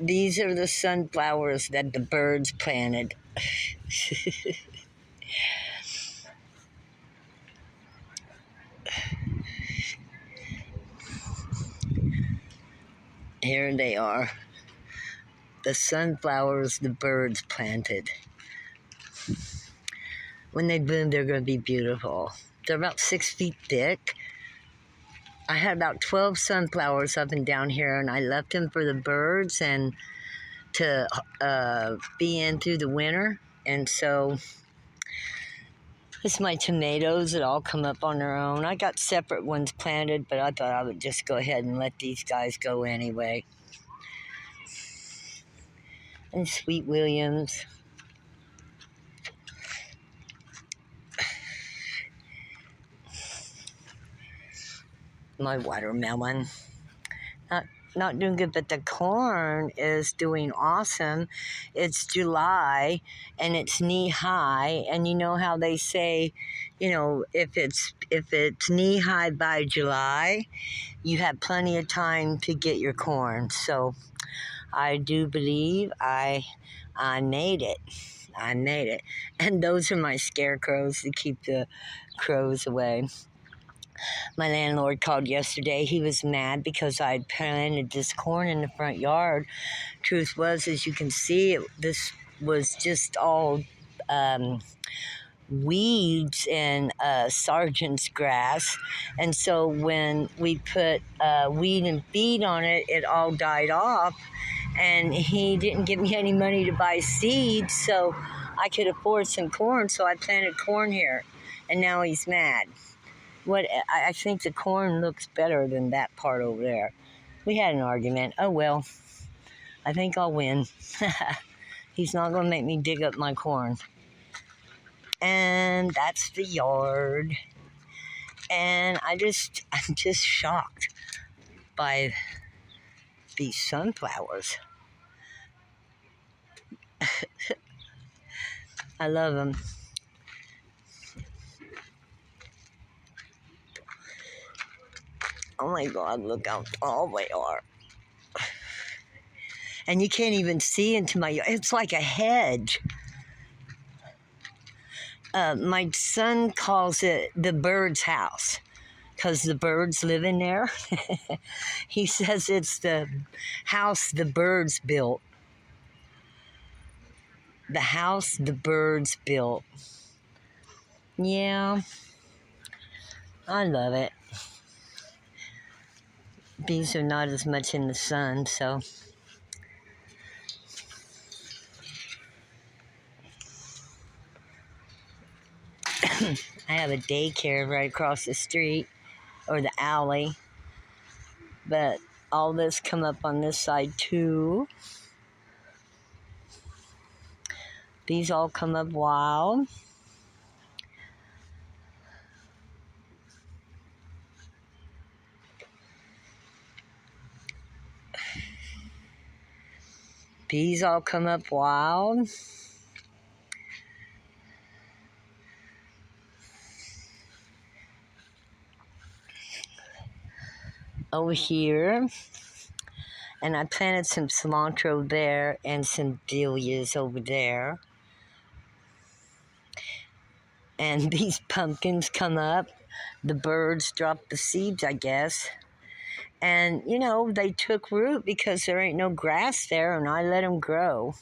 These are the sunflowers that the birds planted. Here they are. The sunflowers the birds planted. When they bloom, they're going to be beautiful. They're about 6 feet thick. I had about 12 sunflowers up and down here, and I left them for the birds and to be in through the winter. And so this is my tomatoes that all come up on their own. I got separate ones planted, but I thought I would just go ahead and let these guys go anyway. And Sweet Williams. My watermelon. Not doing good, but the corn is doing awesome. It's July and it's knee high, and you know how they say, if it's knee high by July, you have plenty of time to get your corn. So I do believe I made it. I made it. And those are my scarecrows to keep the crows away. My landlord called yesterday. He was mad because I'd planted this corn in the front yard. Truth was, as you can see, this was just all weeds and sergeant's grass. And so when we put weed and feed on it, it all died off. And he didn't give me any money to buy seeds, so I could afford some corn. So I planted corn here, and now he's mad. I think the corn looks better than that part over there. We had an argument. Oh, well, I think I'll win. He's not going to make me dig up my corn. And that's the yard. And I'm just shocked by these sunflowers. I love them. Oh my God, look how tall they are. And you can't even see into my yard. It's like a hedge. My son calls it the bird's house because the birds live in there. He says it's the house the birds built. The house the birds built. Yeah, I love it. Bees are not as much in the sun, so. I have a daycare right across the street, or the alley. But all this come up on this side too. These all come up wild. These all come up wild. Over here. And I planted some cilantro there and some dahlias over there. And these pumpkins come up. The birds drop the seeds, I guess. And, they took root because there ain't no grass there, and I let them grow.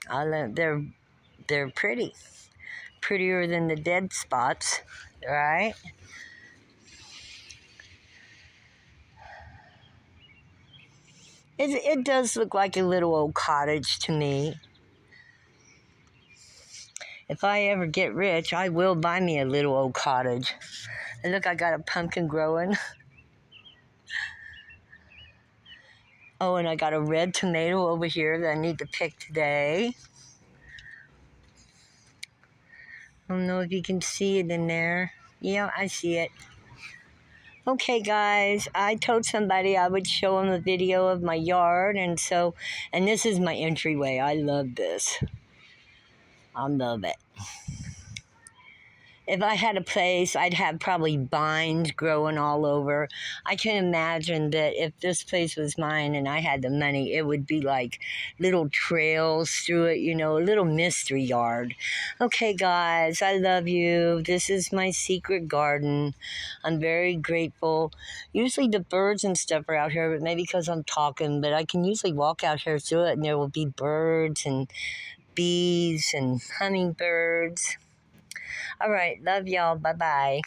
They're pretty. Prettier than the dead spots, right? It does look like a little old cottage to me. If I ever get rich, I will buy me a little old cottage. And look, I got a pumpkin growing. Oh, and I got a red tomato over here that I need to pick today. I don't know if you can see it in there. Yeah, I see it. Okay, guys, I told somebody I would show them a video of my yard, and this is my entryway. I love this. I love it. if I had a place, I'd have probably vines growing all over. I can imagine that if this place was mine and I had the money, it would be like little trails through it, you know, a little mystery yard. Okay, guys, I love you. This is my secret garden. I'm very grateful. Usually the birds and stuff are out here, but maybe because I'm talking, but I can usually walk out here through it and there will be birds and bees and hummingbirds. All right, love y'all. Bye bye.